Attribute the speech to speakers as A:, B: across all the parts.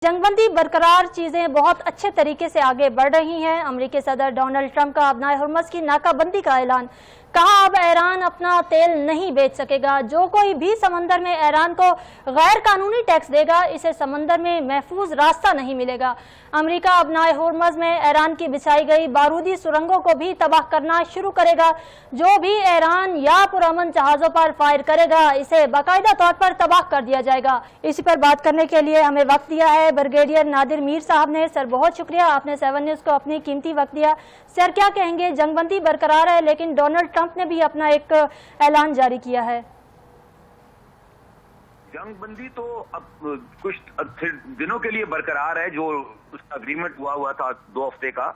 A: जंगबंदी बरकरार, चीजें बहुत अच्छे तरीके से आगे बढ़ रही हैं। अमेरिकी सदर डोनाल्ड ट्रंप का अपना हुर्मुज़ की नाकाबंदी का ऐलान, कहा अब ईरान अपना तेल नहीं बेच सकेगा। जो कोई भी समंदर में ईरान को गैर कानूनी टैक्स देगा, इसे समंदर में महफूज रास्ता नहीं मिलेगा। अमेरिका अपना हुर्मुज़ में ईरान की बिछाई गई बारूदी सुरंगों को भी तबाह करना शुरू करेगा। जो भी ईरान या पुरअमन जहाज़ों पर फायर करेगा, इसे बाकायदा तौर पर तबाह कर दिया जाएगा। इसी पर बात करने के लिए हमें वक्त दिया है ब्रिगेडियर नादिर मीर साहब ने। सर, बहुत शुक्रिया, आपने 7 न्यूज़ को अपनी कीमती वक्त दिया। सर, क्या कहेंगे? जंगबंदी बरकरार है, लेकिन डोनाल्ड ट्रंप ने भी अपना एक ऐलान जारी किया है।
B: जंगबंदी तो अब कुछ दिनों के लिए बरकरार है, जो उसका अग्रीमेंट हुआ था 2 हफ्ते का।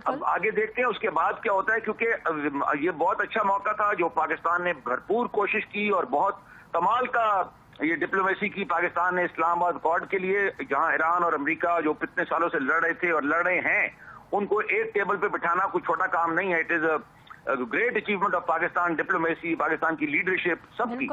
B: अब आगे देखते हैं उसके बाद क्या होता है, क्योंकि ये बहुत अच्छा मौका था जो पाकिस्तान ने भरपूर कोशिश की और बहुत कमाल का ये डिप्लोमेसी की पाकिस्तान ने इस्लामाबाद अकॉर्ड के लिए, जहां ईरान और अमेरिका जो कितने सालों से लड़ रहे थे और लड़ रहे हैं, उनको एक टेबल पे बिठाना कोई छोटा काम नहीं है। It is a great achievement of Pakistan diplomacy, Pakistan की लीडरशिप सबकी।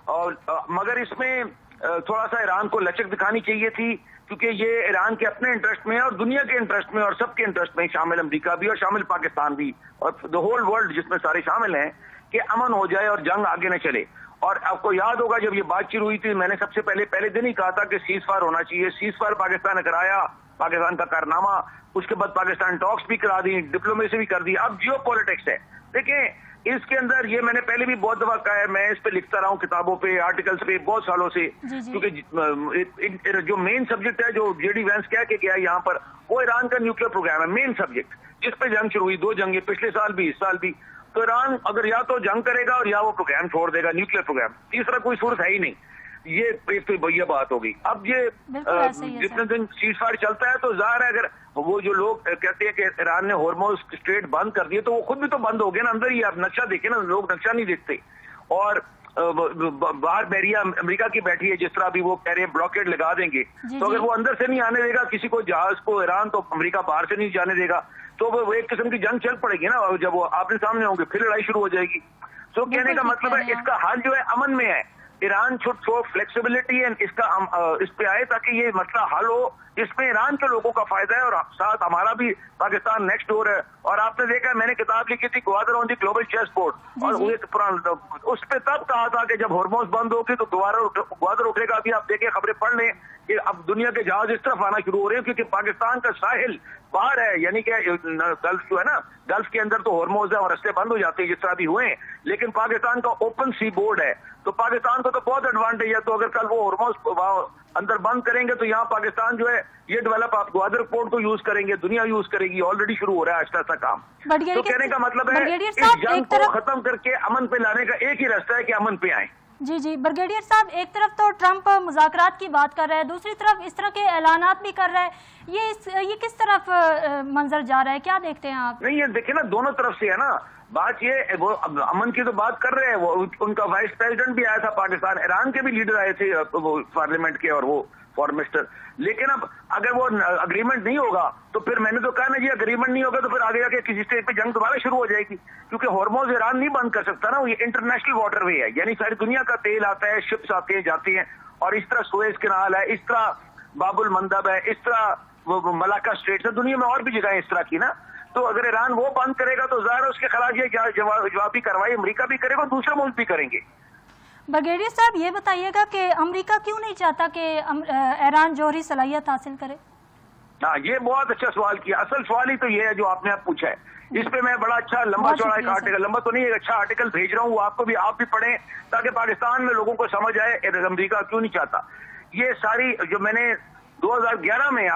B: और मगर इसमें थोड़ा सा ईरान को लचक दिखानी चाहिए थी, क्योंकि ये ईरान के अपने इंटरेस्ट में है और दुनिया के इंटरेस्ट में और सबके इंटरेस्ट में, शामिल अमेरिका भी और शामिल पाकिस्तान भी और द होल वर्ल्ड जिसमें सारे शामिल हैं, कि अमन हो जाए और जंग आगे न चले। और आपको याद होगा जब ये बातचीत हुई थी, मैंने सबसे पहले दिन ही कहा था कि सीज फायर होना चाहिए। सीज फायर पाकिस्तान ने कराया, पाकिस्तान का कारनामा, उसके बाद पाकिस्तान टॉक्स भी करा दी, डिप्लोमेसी भी कर दी। अब जियो पॉलिटिक्स है। देखें, इसके अंदर ये मैंने पहले भी बहुत दफा कहा है, मैं इस पे लिखता रहा हूँ किताबों पे, आर्टिकल्स पे बहुत सालों से, क्योंकि जो मेन सब्जेक्ट है, जो जेडी वैंस कह के गया यहाँ पर, वो ईरान का न्यूक्लियर प्रोग्राम है, मेन सब्जेक्ट, जिस पे जंग शुरू हुई, 2 जंगे पिछले साल भी इस साल भी। तो ईरान अगर या तो जंग करेगा और या वो प्रोग्राम छोड़ देगा, न्यूक्लियर प्रोग्राम, तीसरा कोई सूरत है ही नहीं। ये एक तो भैया बात होगी। अब ये जितने दिन सीज फायर चलता है तो जाहिर है, अगर वो जो लोग कहते हैं कि ईरान ने होर्मुज़ स्ट्रेट बंद कर दिए, तो वो खुद भी तो बंद हो गए ना अंदर ही। आप नक्शा देखें ना, लोग नक्शा नहीं देखते। और बाहर बैरिया अमेरिका की बैठी है, जिस तरह भी वो कह रहे हैं ब्लॉकेड लगा देंगे, तो अगर वो अंदर से नहीं आने देगा किसी को, जहाज को ईरान, तो अमेरिका बाहर से नहीं जाने देगा, तो वो एक किस्म की जंग चल पड़ेगी ना। और जब वो आपने सामने होंगे फिर लड़ाई शुरू हो जाएगी। तो कहने का मतलब है इसका हल जो है अमन में है। Iran should show flexibility and इस पे आए ताकि ये मसला हल हो। इसमें ईरान के लोगों का फायदा है और साथ हमारा भी, पाकिस्तान नेक्स्ट डोर है। और आपने देखा है, मैंने किताब लिखी थी Gwadar on the global chessboard, और उस पे तब कहा था कि जब होर्मुज़ बंद होगी तो ग्वादर उठेगा। अभी आप देखें, खबरें पढ़ लें कि अब दुनिया के जहाज इस तरफ आना शुरू हो रहे हैं, क्योंकि पाकिस्तान का साहिल बाहर है, यानी कि गल्फ जो है ना, गल्फ के अंदर तो होर्मुज़ है और रास्ते बंद हो जाते हैं जिस तरह भी हुए, लेकिन पाकिस्तान का ओपन सी बोर्ड है, तो पाकिस्तान को तो बहुत एडवांटेज है। तो अगर कल वो होर्मुज़ अंदर बंद करेंगे तो यहाँ पाकिस्तान जो है ये डेवलप, आप ग्वादर पोर्ट को यूज करेंगे, दुनिया यूज करेगी, ऑलरेडी शुरू हो रहा है आहिस्ता आहिस्ता काम। तो कहने का मतलब है इस जंग को खत्म करके अमन पे लाने का एक ही रास्ता है कि अमन पे आए।
A: जी ब्रिगेडियर साहब, एक तरफ तो ट्रंप मुज़ाकरात की बात कर रहे हैं, दूसरी तरफ इस तरह के ऐलानात भी कर रहे हैं। ये किस तरफ मंजर जा रहा है, क्या देखते हैं आप?
B: नहीं, ये देखिए ना, दोनों तरफ से है ना बात। ये वो अमन की तो बात कर रहे हैं, वो उनका वाइस प्रेसिडेंट भी आया था पाकिस्तान, ईरान के भी लीडर आए थे, वो पार्लियामेंट के और वो फॉरेन मिनिस्टर। लेकिन अब अगर वो अग्रीमेंट नहीं होगा तो फिर मैंने तो कहा ना जी, अग्रीमेंट नहीं होगा तो फिर आगे जाके किसी स्टेट पे जंग दोबारा शुरू हो जाएगी, क्योंकि होर्मुज़ ईरान नहीं बंद कर सकता ना। ये इंटरनेशनल वाटरवे है, यानी सारी दुनिया का तेल आता है, शिप्स आते हैं जाते हैं, और इस तरह सुएज कैनाल है, इस तरह बाबुल मंदब है, इस तरह मलाका स्ट्रेट है, दुनिया में और भी जगह इस तरह की ना। तो अगर ईरान वो बंद करेगा तो जाहिर है उसके खिलाफ ये जवाबी कार्रवाई अमेरिका भी करेगा, दूसरे मुल्क भी करेंगे।
A: ब्रिगेडियर साहब, ये बताइएगा कि अमेरिका क्यों नहीं चाहता कि ईरान जौहरी सलाहियत हासिल करे?
B: हाँ, ये बहुत अच्छा सवाल किया। असल सवाल ही तो ये है जो आपने आप पूछा है। इस पे मैं बड़ा अच्छा लंबा चौड़ा एक आर्टिकल, लंबा तो नहीं, एक अच्छा आर्टिकल भेज रहा हूँ, वो आपको भी, आप भी पढ़ें, ताकि पाकिस्तान में लोगों को समझ आए अमेरिका क्यों नहीं चाहता। ये सारी जो मैंने 2011 में,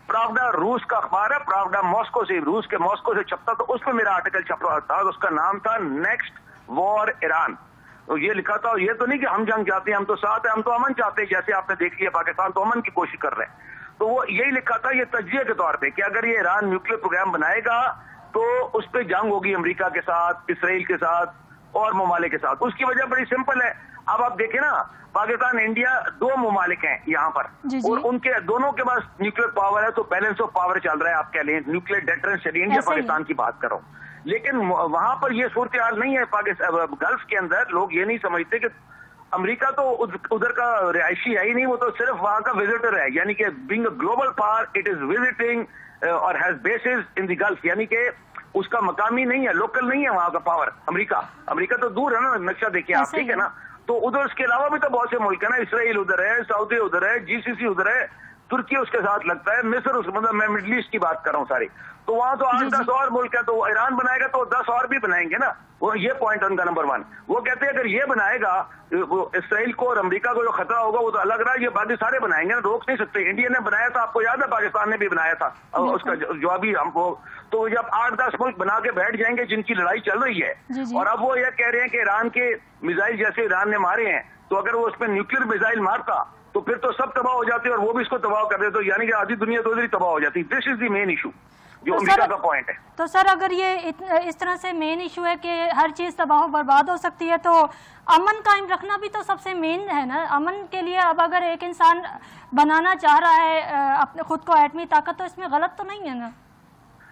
B: प्रावडा रूस का अखबार है, प्रावडा मॉस्को से, रूस के मॉस्को से छपता, तो उसमें मेरा आर्टिकल छप रहा था, उसका नाम था नेक्स्ट वॉर ईरान। तो ये लिखा था, ये तो नहीं कि हम जंग चाहते हैं, हम तो साथ हैं, हम तो अमन चाहते हैं, जैसे आपने देख लिया पाकिस्तान तो अमन की कोशिश कर रहे हैं। तो वो यही लिखा था, ये तज्जिए के तौर पे, कि अगर ये ईरान न्यूक्लियर प्रोग्राम बनाएगा तो उस पर जंग होगी अमेरिका के साथ, इसराइल के साथ और ममालिक के साथ। उसकी वजह बड़ी सिंपल है। अब आप देखें ना, पाकिस्तान इंडिया 2 ममालिक हैं यहाँ पर, और उनके दोनों के पास न्यूक्लियर पावर है, तो बैलेंस ऑफ पावर चल रहा है, आप कह लें न्यूक्लियर डेटरेंस चलिए, इंडिया पाकिस्तान की बात कर रहा हूँ। लेकिन वहां पर ये सूरत हाल नहीं है। गल्फ के अंदर लोग ये नहीं समझते कि امریکہ تو ادھر کا رہائشی ہے ہی نہیں, وہ تو صرف وہاں کا وزٹر ہے, یعنی کہ being a global power it is visiting اور has bases in the Gulf, یعنی کہ اس کا مقامی نہیں ہے, لوکل نہیں ہے وہاں کا پاور. امریکہ تو دور ہے نا, نقشہ دیکھیں آپ, ٹھیک ہے نا. تو ادھر اس کے علاوہ بھی تو بہت سے ملک ہیں نا, اسرائیل ادھر ہے, سعودی ادھر ہے, جی سی سی ادھر ہے, ترکی اس کے ساتھ لگتا ہے, مصر اس مطلب میں مڈل ایسٹ کی بات کر رہا ہوں ساری. تو وہاں تو 8-10 اور ملک ہے, تو ایران بنائے گا تو 10 اور بھی بنائیں گے نا. وہ یہ پوائنٹ ان کا نمبر 1. وہ کہتے ہیں اگر یہ بنائے گا اسرائیل کو اور امریکہ کو جو خطرہ ہوگا وہ تو الگ رہا, یہ باقی سارے بنائیں گے نا, روک نہیں سکتے. انڈیا نے بنایا تھا, آپ کو یاد ہے, پاکستان نے بھی بنایا تھا, اس کا جوابی ہم کو. تو جب 8-10 ملک بنا کے بیٹھ جائیں گے جن کی لڑائی چل رہی ہے, اور اب وہ یہ کہہ رہے ہیں کہ ایران کے میزائل جیسے ایران نے مارے ہیں, تو اگر وہ اس پہ نیوکلیر میزائل مارتا تو پھر تو سب تباہ ہو جاتے اور وہ بھی اس کو تباہ کر دیتے, یعنی کہ آدھی دنیا تو ادھر ہی تباہ ہو جاتی. دس از دی مین ایشو جو امریکہ کا پوائنٹ ہے.
A: تو سر اگر یہ اس طرح سے مین ایشو ہے کہ ہر چیز تباہ و برباد ہو سکتی ہے, تو امن قائم رکھنا بھی تو سب سے مین ہے نا. امن کے لیے اب اگر ایک انسان بنانا چاہ رہا ہے اپنے خود کو ایٹمی طاقت, تو اس میں غلط تو نہیں ہے نا؟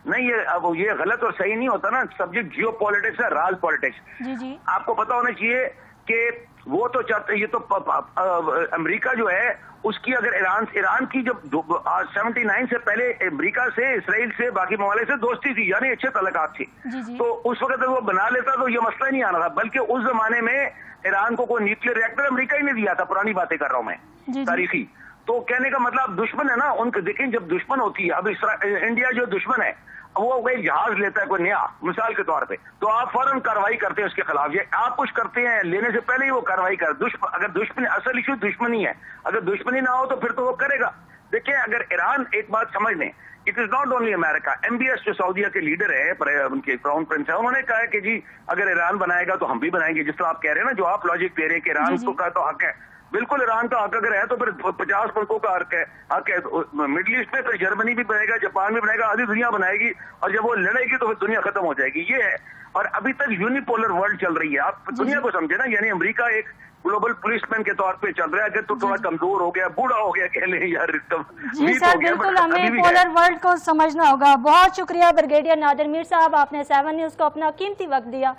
B: نہیں, یہ غلط اور صحیح نہیں ہوتا نا. سبجیکٹ جیو پالیٹکس ہے, راز پالیٹکس.
A: جی
B: آپ کو پتا ہونا چاہیے کہ وہ تو چاہتے, یہ تو امریکہ جو ہے اس کی اگر ایران کی جب 79 سے پہلے امریکہ سے, اسرائیل سے, باقی ممالک سے دوستی تھی, یعنی اچھے تعلقات تھے, تو اس وقت وہ بنا لیتا تو یہ مسئلہ نہیں آنا تھا. بلکہ اس زمانے میں ایران کو کوئی نیوکلیر ریئیکٹر امریکہ ہی نہیں دیا تھا, پرانی باتیں کر رہا ہوں میں, تاریخی. تو کہنے کا مطلب دشمن ہے نا ان کو. دیکھیں جب دشمن ہوتی ہے, اب انڈیا جو دشمن ہے وہ کوئی جہاز لیتا ہے کوئی نیا, مثال کے طور پہ, تو آپ فوراً کارروائی کرتے ہیں اس کے خلاف. یہ آپ کچھ کرتے ہیں لینے سے پہلے ہی وہ کارروائی اگر دشمن, اصل ایشو دشمنی ہے, اگر دشمنی نہ ہو تو پھر تو وہ کرے گا. دیکھیں اگر ایران, ایک بات سمجھ لیں, اٹ از ناٹ اونلی امریکہ. ایم بی ایس جو سعودیہ کے لیڈر ہے, ان کے کراؤن پرنس ہے, انہوں نے کہا ہے کہ جی اگر ایران بنائے گا تو ہم بھی بنائیں گے. جس طرح آپ کہہ رہے ہیں نا, جو آپ لاجک دے رہے ہیں کہ ایران کو کا تو حق ہے, بالکل ایران کا حق اگر ہے تو پھر 50 ملکوں کا حق ہے. مڈل ایسٹ میں پھر جرمنی بھی بنائے گا, جاپان بھی بنائے گا, آدھی دنیا بنائے گی, اور جب وہ لڑے گی تو پھر دنیا ختم ہو جائے گی. یہ ہے. اور ابھی تک یونیپولر ورلڈ چل رہی ہے. آپ دنیا کو سمجھے نا, یعنی امریکہ ایک گلوبل پولیس مین کے طور پہ چل رہا ہے. اگر تو تھوڑا کمزور ہو گیا, بوڑھا ہو گیا, کہہ لیں یار.
A: جی سر, بالکل ہمیں پولر ورلڈ کو سمجھنا ہوگا. بہت شکریہ بریگیڈیئر نادر میر صاحب, آپ نے 7 نیوز کو اپنا قیمتی وقت دیا.